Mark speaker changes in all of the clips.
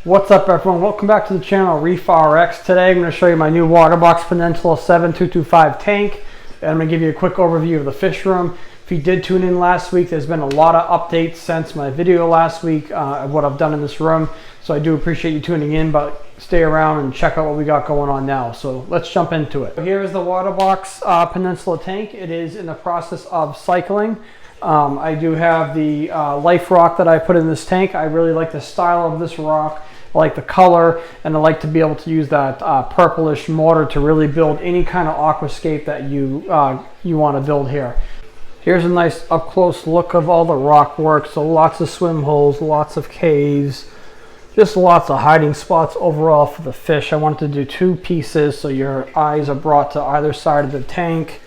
Speaker 1: What's up everyone, welcome back to the channel Reef RX. Today I'm going to show you my new Waterbox Peninsula 7225 tank, and I'm going to give you a quick overview of the fish room. If you did tune in last week, there's been a lot of updates since my video last week of what I've done in this room, so I do appreciate you tuning in, but stay around and check out what we got going on now. So let's jump into it. Here is the Waterbox Peninsula tank. It is in the process of cycling. I do have the life rock that I put in this tank. I really like the style of this rock. I like the color, and I like to be able to use that purplish mortar to really build any kind of aquascape that you want to build here. Here's a nice up close look of all the rock work. So lots of swim holes, lots of caves, just lots of hiding spots overall for the fish. I wanted to do two pieces so your eyes are brought to either side of the tank.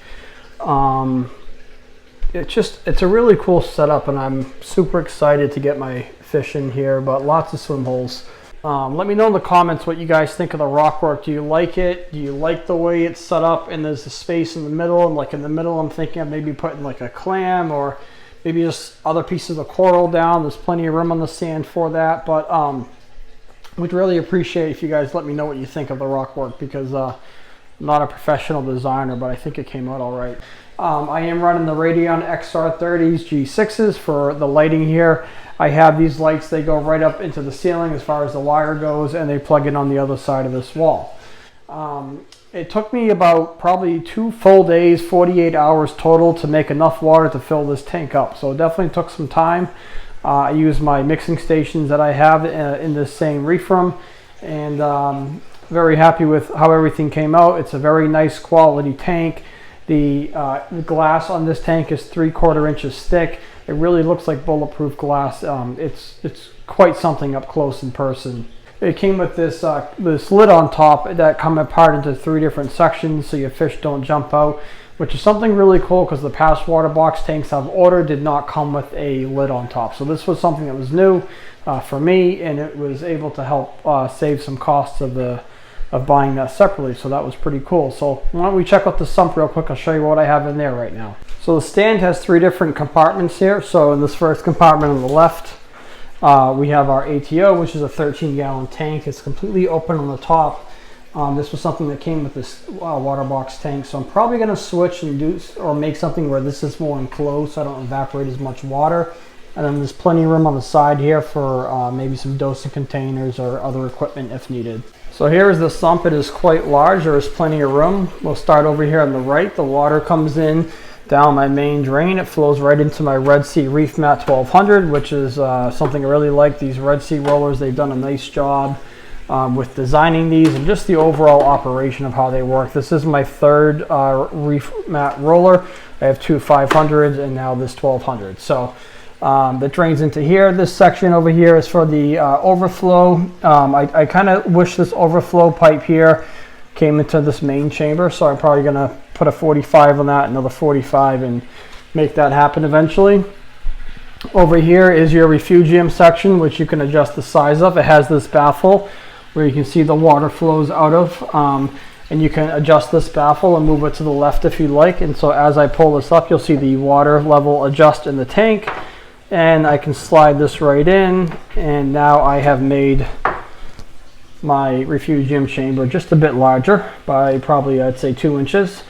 Speaker 1: It's a really cool setup, and I'm super excited to get my fish in here, but lots of swim holes. Let me know in the comments what you guys think of the rock work. Do you like it? Do you like the way it's set up and there's a space in the middle? And like in the middle, I'm thinking of maybe putting like a clam or maybe just other pieces of coral down. There's plenty of room on the sand for that, but we'd really appreciate if you guys let me know what you think of the rock work, because I'm not a professional designer, but I think it came out all right. I am running the Radion XR30s G6s for the lighting here. I have these lights, they go right up into the ceiling as far as the wire goes, and they plug in on the other side of this wall. It took me about probably 2 full days, 48 hours total, to make enough water to fill this tank up. So it definitely took some time. I use my mixing stations that I have in this same reef room, and very happy with how everything came out. It's a very nice quality tank. The glass on this tank is 3/4 inches thick. It really looks like bulletproof glass. It's quite something up close in person. It came with this lid on top that come apart into 3 different sections so your fish don't jump out, which is something really cool because the past Waterbox tanks I've ordered did not come with a lid on top. So this was something that was new for me, and it was able to help save some costs of buying that separately, so that was pretty cool. So why don't we check out the sump real quick. I'll show you what I have in there right now. So the stand has 3 different compartments here. So in this first compartment on the left, we have our ATO, which is a 13-gallon tank. It's completely open on the top. This was something that came with this Waterbox tank, so I'm probably going to switch and do or make something where this is more enclosed so I don't evaporate as much water. And then there's plenty of room on the side here for maybe some dosing containers or other equipment if needed. So here is the sump. It is quite large. There is plenty of room. We'll start over here on the right. The water comes in down my main drain. It flows right into my Red Sea Reef Mat 1200, which is something I really like. These Red Sea rollers, they've done a nice job with designing these and just the overall operation of how they work. This is my 3rd Reef Mat roller. I have 2 500s and now this 1200. So that drains into here. This section over here is for the overflow. I kind of wish this overflow pipe here came into this main chamber, so I'm probably going to put a 45 on that, another 45, and make that happen eventually. Over here is your refugium section, which you can adjust the size of. It has this baffle where you can see the water flows out of, and you can adjust this baffle and move it to the left if you like. And so as I pull this up, you'll see the water level adjust in the tank. And I can slide this right in, and now I have made my refugium chamber just a bit larger by probably, I'd say, 2 inches.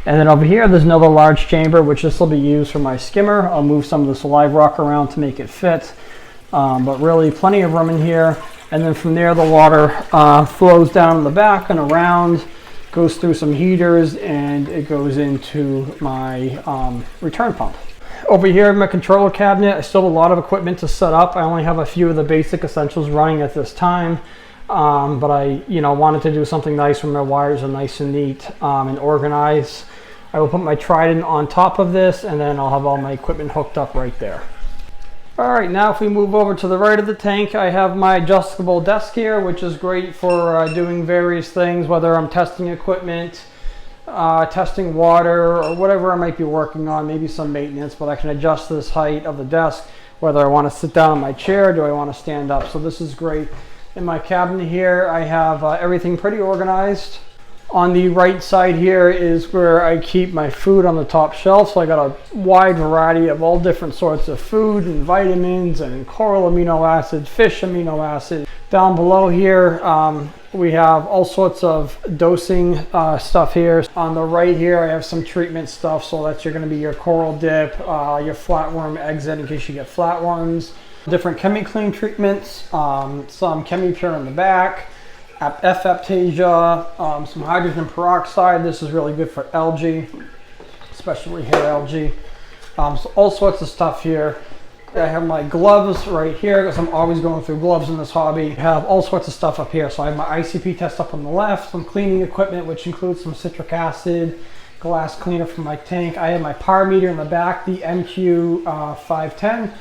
Speaker 1: And then over here there's another large chamber, which this will be used for my skimmer. I'll move some of this live rock around to make it fit, but really plenty of room in here. And then from there the water flows down the back and around, goes through some heaters, and it goes into my return pump. Over here in my controller cabinet, I still have a lot of equipment to set up. I only have a few of the basic essentials running at this time, but I wanted to do something nice where my wires are nice and neat and organized. I will put my Trident on top of this, and then I'll have all my equipment hooked up right there. All right, now if we move over to the right of the tank, I have my adjustable desk here, which is great for doing various things, whether I'm testing equipment, testing water, or whatever I might be working on, maybe some maintenance, but I can adjust this height of the desk, whether I want to sit down in my chair, do I want to stand up. So this is great. In my cabinet here, I have everything pretty organized. On the right side here is where I keep my food on the top shelf. So I got a wide variety of all different sorts of food and vitamins and coral amino acids, fish amino acids, Down below here, we have all sorts of dosing stuff here. On the right here, I have some treatment stuff. So that's you're going to be your coral dip, your flatworm exit in case you get flatworms, different chemi-clean treatments, some chemi-pure in the back, F-aptasia, some hydrogen peroxide. This is really good for algae, especially hair algae. So all sorts of stuff here. I have my gloves right here because I'm always going through gloves in this hobby. I have all sorts of stuff up here. So I have my ICP test up on the left, some cleaning equipment, which includes some citric acid, glass cleaner from my tank. I have my power meter in the back, the MQ 510.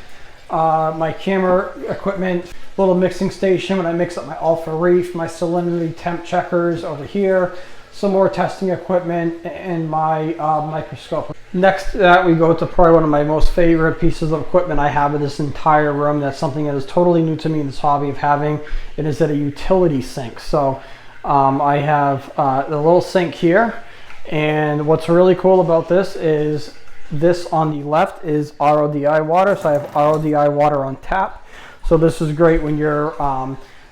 Speaker 1: My camera equipment, little mixing station when I mix up my alpha reef, my salinity temp checkers over here, some more testing equipment, and my microscope. Next to that, we go to probably one of my most favorite pieces of equipment I have in this entire room. That's something that is totally new to me in this hobby of having. It is a utility sink. So I have the little sink here, and what's really cool about this is this on the left is RODI water. So I have RODI water on tap. So this is great when you're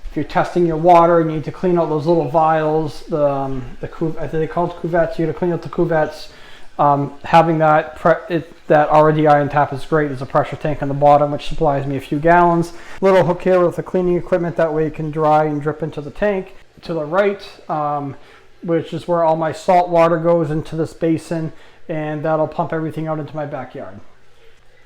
Speaker 1: if you're testing your water and you need to clean out those little vials, I think they call it cuvettes. You got to clean out the cuvettes. Having that RODI on tap is great. There's a pressure tank on the bottom which supplies me a few gallons. Little hook here with the cleaning equipment, that way it can dry and drip into the tank. To the right, which is where all my salt water goes into this basin, and that'll pump everything out into my backyard.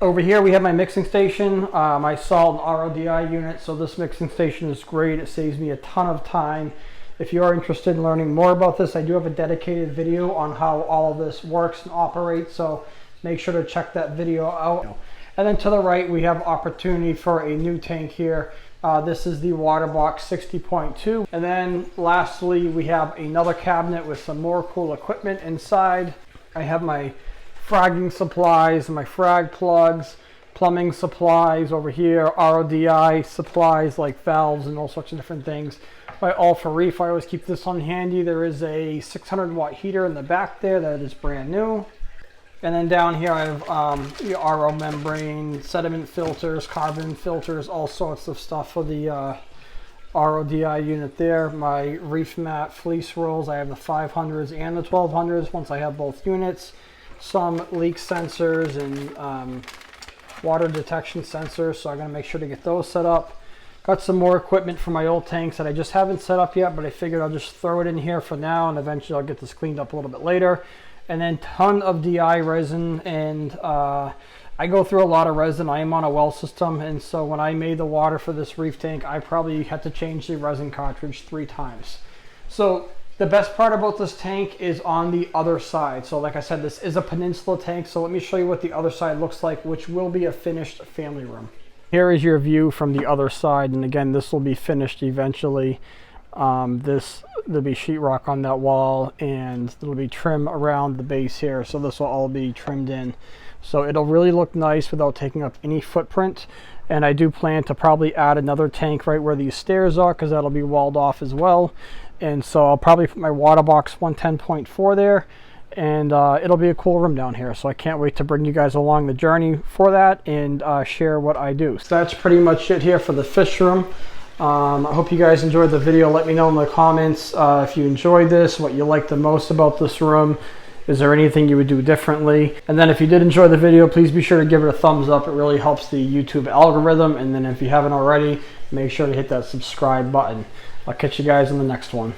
Speaker 1: Over here we have my mixing station, my salt and RODI unit. So this mixing station is great. It saves me a ton of time. If you are interested in learning more about this, I do have a dedicated video on how all of this works and operates, so make sure to check that video out. And then to the right, we have opportunity for a new tank here. This is the Waterbox 60.2. And then lastly, we have another cabinet with some more cool equipment inside. I have my fragging supplies, my frag plugs, plumbing supplies over here, RODI supplies like valves and all sorts of different things. My Alpha Reef, I always keep this on handy. There is a 600 watt heater in the back there that is brand new. And then down here I have the RO membrane, sediment filters, carbon filters, all sorts of stuff for the RODI unit there. My Reef mat fleece rolls, I have the 500s and the 1200s once I have both units. Some leak sensors and water detection sensors, so I'm going to make sure to get those set up. Got some more equipment for my old tanks that I just haven't set up yet, but I figured I'll just throw it in here for now, and eventually I'll get this cleaned up a little bit later. And then ton of DI resin, and I go through a lot of resin. I am on a well system, and so when I made the water for this reef tank, I probably had to change the resin cartridge 3 times. So the best part about this tank is on the other side. So like I said, this is a Peninsula tank, so let me show you what the other side looks like, which will be a finished family room. Here is your view from the other side, and again, this will be finished eventually. There'll be sheetrock on that wall, and there'll be trim around the base here, so this will all be trimmed in. So it'll really look nice without taking up any footprint. And I do plan to probably add another tank right where these stairs are, because that'll be walled off as well. And so I'll probably put my Waterbox 110.4 there, and it'll be a cool room down here. So I can't wait to bring you guys along the journey for that and share what I do. So that's pretty much it here for the fish room. I hope you guys enjoyed the video. Let me know in the comments if you enjoyed this, what you liked the most about this room. Is there anything you would do differently? And then if you did enjoy the video, please be sure to give it a thumbs up. It really helps the YouTube algorithm. And then if you haven't already, make sure to hit that subscribe button. I'll catch you guys in the next one.